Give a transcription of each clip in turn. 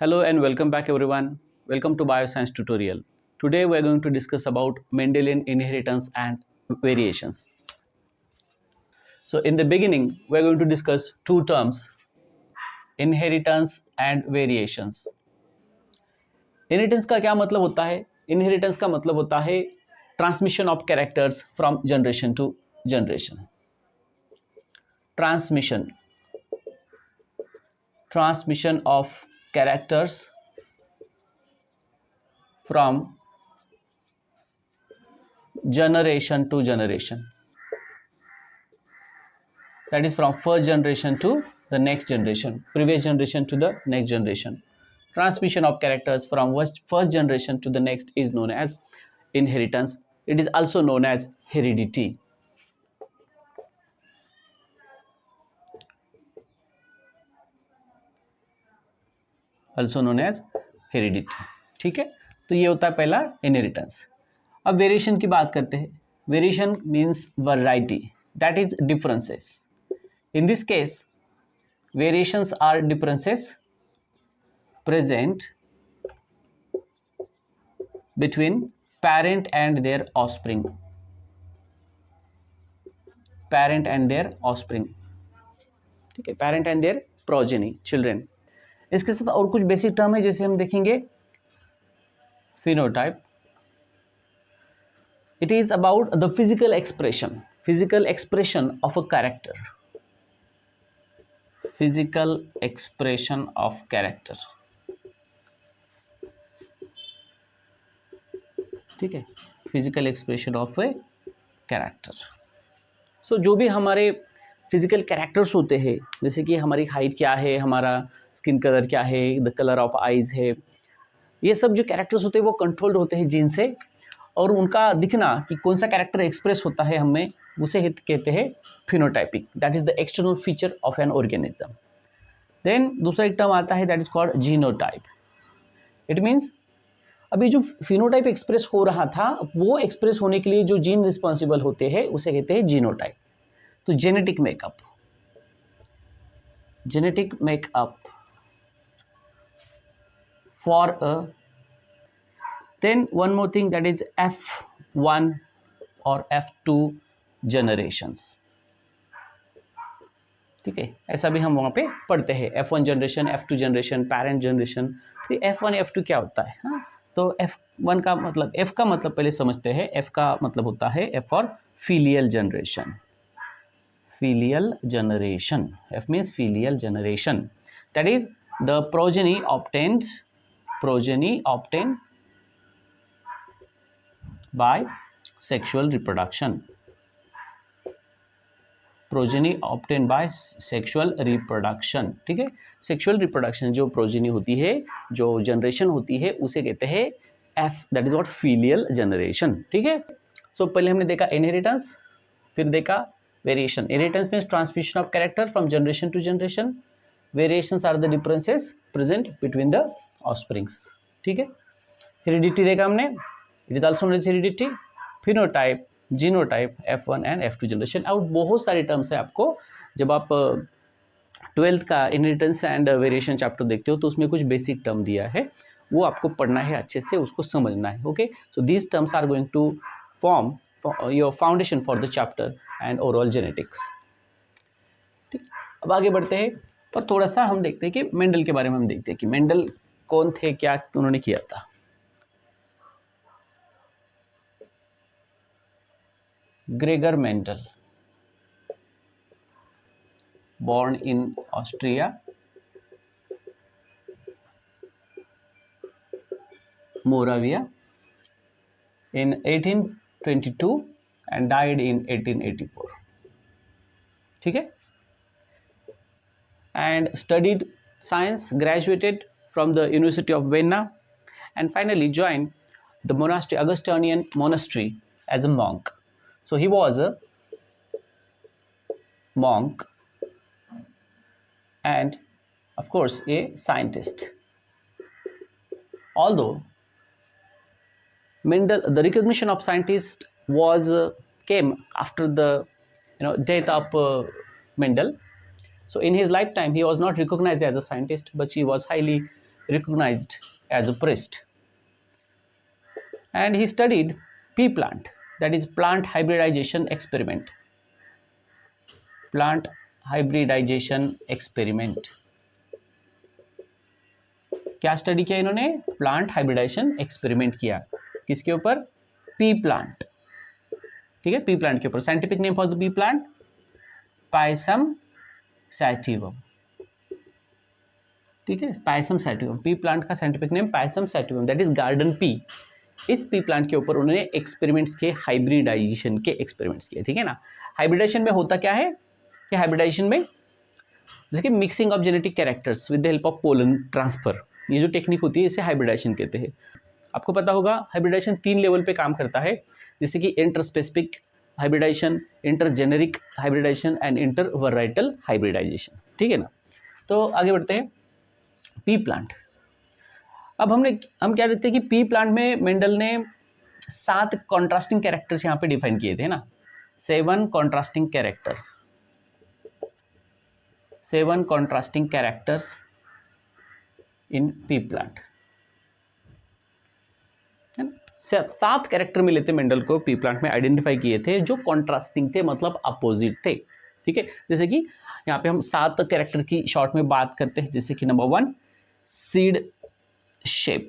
Hello and welcome back everyone. Welcome to Bioscience tutorial. Today we are going to discuss about Mendelian inheritance and variations. So in the beginning we are going to discuss two terms, inheritance and variations. Inheritance का क्या मतलब होता है? Inheritance का मतलब होता है transmission of characters from generation to generation. Transmission of characters from generation to generation. That is from first generation to the next generation, previous generation to the next generation. Transmission of characters from first generation to the next is known as inheritance. It is also known as heredity. Also known as heredity. ठीक है, तो ये होता है पहला inheritance. अब variation की बात करते हैं. Variation means variety, that is differences. In this case, variations are differences present between parent and their offspring. Parent and their offspring. ठीक है, parent and their progeny, children. इसके साथ और कुछ बेसिक टर्म है जैसे हम देखेंगे. phenotype. It is about the physical expression of a character. Physical expression of character. ठीक है, physical expression of a character. So जो भी हमारे फिजिकल कैरेक्टर्स होते हैं, जैसे कि हमारी हाइट क्या है, हमारा स्किन कलर क्या है, द कलर ऑफ आइज है, ये सब जो कैरेक्टर्स होते हैं वो कंट्रोल्ड होते हैं जीन से. और उनका दिखना कि कौन सा कैरेक्टर एक्सप्रेस होता है हमें, उसे कहते हैं phenotypic. That is the external feature of an organism. Then दूसरा एक टर्म आता है that is called genotype. It means अभी जो फिनोटाइप एक्सप्रेस हो रहा था वो एक्सप्रेस होने के लिए जो जीन रिस्पॉन्सिबल होते हैं उसे कहते हैं जीनोटाइप. तो genetic makeup for a. Then one more thing that is F1 और F2 जनरेशंस. ठीक है, ऐसा भी हम वहाँ पे पढ़ते हैं. F1 generation, F2 generation, parent generation. तो F1 F2 क्या होता है? हाँ, तो F1 का मतलब, F का मतलब पहले समझते हैं. F का मतलब होता है F for filial generation. Filial generation. F means filial generation. That is the progeny obtained by sexual reproduction. Progeny obtained by sexual reproduction. ठीक है, सेक्सुअल रिप्रोडक्शन जो प्रोजेनी होती है, जो जनरेशन होती है, उसे कहते हैं F. That is what filial generation. ठीक है, सो पहले हमने देखा इनहेरिटेंस, फिर देखा variation. Inheritance means transmission of character from generation to generation. Variations are the differences present between the offsprings. ठीक है, हेरिडिटी देखा हमने. It is also known as heredity. Phenotype, genotype, F1 and F2 generation. और बहुत सारे terms है. आपको जब आप 12th का इनहेरिटेंस एंड वेरिएशन चैप्टर देखते हो तो उसमें कुछ बेसिक टर्म दिया है, वो आपको पढ़ना है, अच्छे से उसको समझना है. Okay, so these terms are going to form your foundation for the chapter and overall genetics. ठीक, अब आगे बढ़ते हैं और थोड़ा सा हम देखते हैं कि मेंडल के बारे में. हम देखते हैं कि मेंडल कौन थे, क्या उन्होंने किया था. Gregor Mendel, born in Austria, Moravia in 1822 and died in 1884. ठीक है, and studied science, graduated from the University of Vienna and finally joined the monastery, Augustinian monastery, as a monk. So he was a monk and of course a scientist. Although Mendel, the recognition of scientist was came after the death of Mendel. So in his lifetime he was not recognized as a scientist, but he was highly recognized as a priest. And he studied pea plant, that is plant hybridization experiment. Plant hybridization experiment. क्या study किया इन्होंने? Plant hybridisation experiment किया. किसके ऊपर? P plant. ठीक है, P plant के ऊपर. Scientific name for the P plant payasam sativum. ठीक है, पायसम सैटिवम. पी प्लांट का scientific name payasam sativum, that is garden pea. इस पी प्लांट के ऊपर उन्होंने एक्सपेरिमेंट्स किए, हाइब्रिडाइजेशन के एक्सपेरिमेंट्स किए. ठीक है ना. हाइब्रिडाइजेशन में होता क्या है कि हाइब्रिडाइजेशन में जैसे कि mixing of genetic characters with the help of pollen transfer, ये जो टेक्निक होती है इसे हाइब्रिडाइजेशन कहते हैं. आपको पता होगा हाइब्रिडाइजेशन 3 लेवल पे काम करता है, जैसे कि interspecific hybridisation, intergeneric hybridisation and intervarietal hybridisation. ठीक है ना. तो आगे बढ़ते हैं. Pea plant. अब हम क्या देखते हैं कि पी प्लांट में मेंडल ने 7 कॉन्ट्रास्टिंग कैरेक्टर्स यहाँ पे डिफाइन किए थे ना. 7 contrasting character, 7 contrasting characters in P plant. 7 character मिले थे मेंडल को, पी प्लांट में आइडेंटिफाई किए थे जो कॉन्ट्रास्टिंग थे, मतलब अपोजिट थे. ठीक है, जैसे कि यहाँ पे हम 7 कैरेक्टर की शॉर्ट में बात करते हैं. जैसे कि नंबर 1 सीड शेप.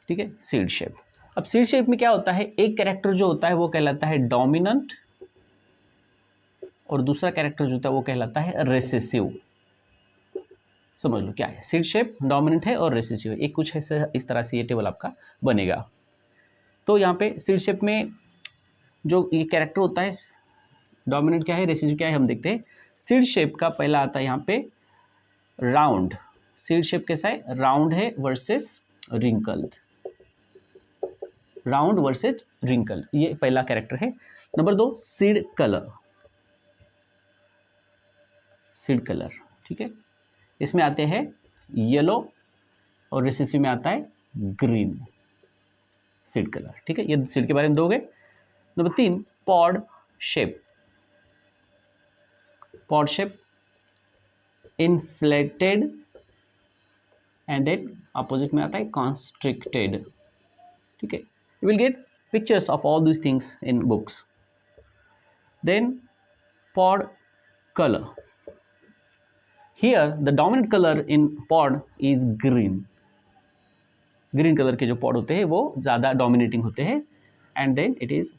ठीक है, सीड शेप. अब सीड शेप में क्या होता है, एक कैरेक्टर जो होता है वो कहलाता है डोमिनेंट और दूसरा कैरेक्टर जो होता है वो कहलाता है रेसेसिव. समझ लो क्या है सीड शेप, डोमिनेंट है और रेसेसिव है. एक कुछ ऐसे इस तरह से ये टेबल आपका बनेगा. तो यहाँ पे सीड शेप में जो ये कैरेक्टर होता है, डोमिनेंट क्या है, रेसेसिव क्या है, हम देखते हैं. सीड शेप का पहला आता है यहाँ पे राउंड. सीड शेप कैसा है, राउंड है versus wrinkled. Round versus wrinkled, ये पहला कैरेक्टर है. Number 2 seed colour. Seed colour. ठीक है, इसमें आते हैं येलो और रेसेसिव में आता है ग्रीन. Seed colour. ठीक है, ये सीड के बारे में दोगे. Number 3 pod shape. Pod shape inflated and then opposite में आता है कॉन्स्ट्रिक्टेड. ठीक है, you will get pictures of all these things in books. Then pod color. Here the dominant color in pod is green. Green colour के जो pod होते हैं वो ज़्यादा डोमिनेटिंग होते हैं. And then it is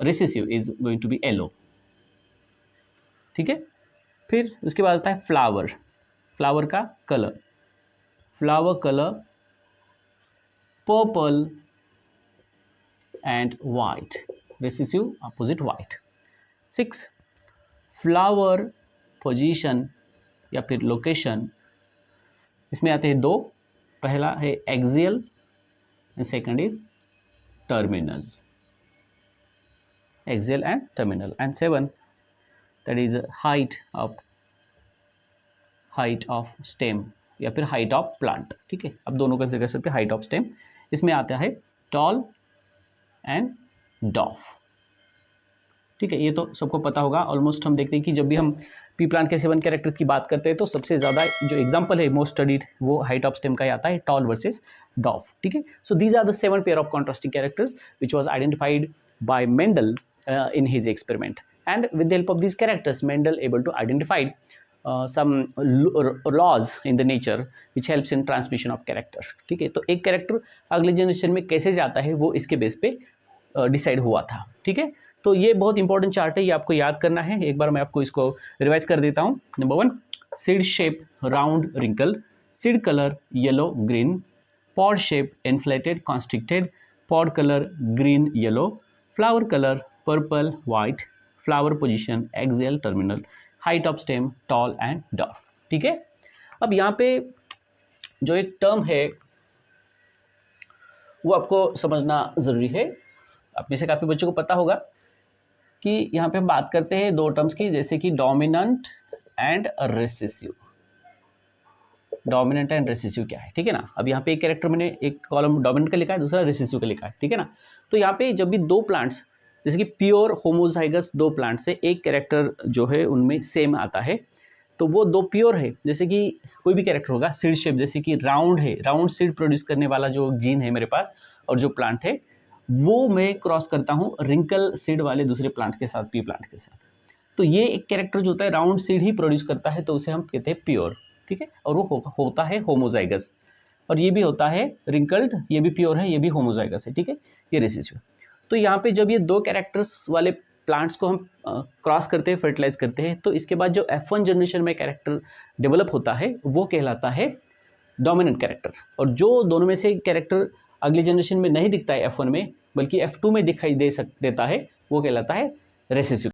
recessive is going to be yellow. ठीक है, फिर उसके बाद आता है फ्लावर. फ्लावर का colour, flower colour purple and white. Recessive opposite white. 6 flower position या फिर लोकेशन. इसमें आते हैं 2. पहला है axial and second is terminal. Axial and terminal. And 7 that is height of stem या फिर हाइट ऑफ प्लांट. ठीक है, अब दोनों कंसिडर कर सकते हैं. हाइट ऑफ स्टेम, इसमें आता है टॉल एंड डॉफ. ठीक है, ये तो सबको पता होगा. ऑलमोस्ट हम देखते हैं कि जब भी हम पी प्लांट के 7 कैरेक्टर की बात करते हैं तो सबसे ज़्यादा जो एग्जांपल है मोस्ट स्टडीड वो हाइट ऑफ स्टेम का ही आता है, टॉल वर्सेस डॉफ. ठीक है, so these are the 7 pair of contrasting characters which was identified by Mendel in his experiment. And with the help of these characters Mendel able to identify some laws in the nature which helps in transmission of character. ठीक है, तो एक character अगले generation में कैसे जाता है वो इसके बेस पे डिसाइड हुआ था. ठीक है, तो ये बहुत इंपॉर्टेंट चार्ट है, ये आपको याद करना है. एक बार मैं आपको इसको रिवाइज कर देता हूँ. Number 1 seed shape round wrinkle, seed colour yellow green, pod shape inflated constricted, pod colour green yellow, flower colour purple white, flower position axial terminal, height of stem tall and dwarf. ठीक है, अब यहाँ पे जो एक term है वो आपको समझना ज़रूरी है. आप में से काफ़ी बच्चों को पता होगा कि यहाँ पे हम बात करते हैं 2 टर्म्स की, जैसे कि dominant and recessive. Dominant and recessive क्या है, ठीक है ना. अब यहाँ पे एक कैरेक्टर मैंने एक कॉलम डोमिनेंट का लिखा है, दूसरा रेसेसिव का लिखा है. ठीक है ना, तो यहाँ पे जब भी 2 प्लांट्स जैसे कि प्योर होमोजाइगस 2 प्लांट से एक कैरेक्टर जो है उनमें सेम आता है तो वो दो प्योर है, जैसे कि कोई भी कैरेक्टर होगा सीड शेप, जैसे कि राउंड है, राउंड सीड प्रोड्यूस करने वाला जो जीन है मेरे पास और जो प्लांट है वो मैं क्रॉस करता हूँ रिंकल सीड वाले दूसरे प्लांट के साथ, पी प्लांट के साथ। तो ये एक कैरेक्टर जो होता है राउंड सीड ही प्रोड्यूस करता है, तो उसे हम कहते हैं प्योर, ठीक है। और वो होता है होमोजाइगस। और ये भी होता है रिंकल्ड, ये भी प्योर है, ये भी होमोजाइगस है, ठीक है, ये रिसेसिव। तो यहाँ पे जब ये दो कैरेक्टर्स वाले प्लांट्स को हम क्रॉस करते हैं, फर्टिलाइज करते हैं, तो इसके बाद जो F1 जनरेशन में कैरेक्टर डेवलप होता है वो कहलाता है डोमिनेंट कैरेक्टर। और जो दोनों में से कैरेक्टर अगली जनरेशन में नहीं दिखता है F1 में, बल्कि F2 में दिखाई देता है, वो कहलाता है रेसेसिव।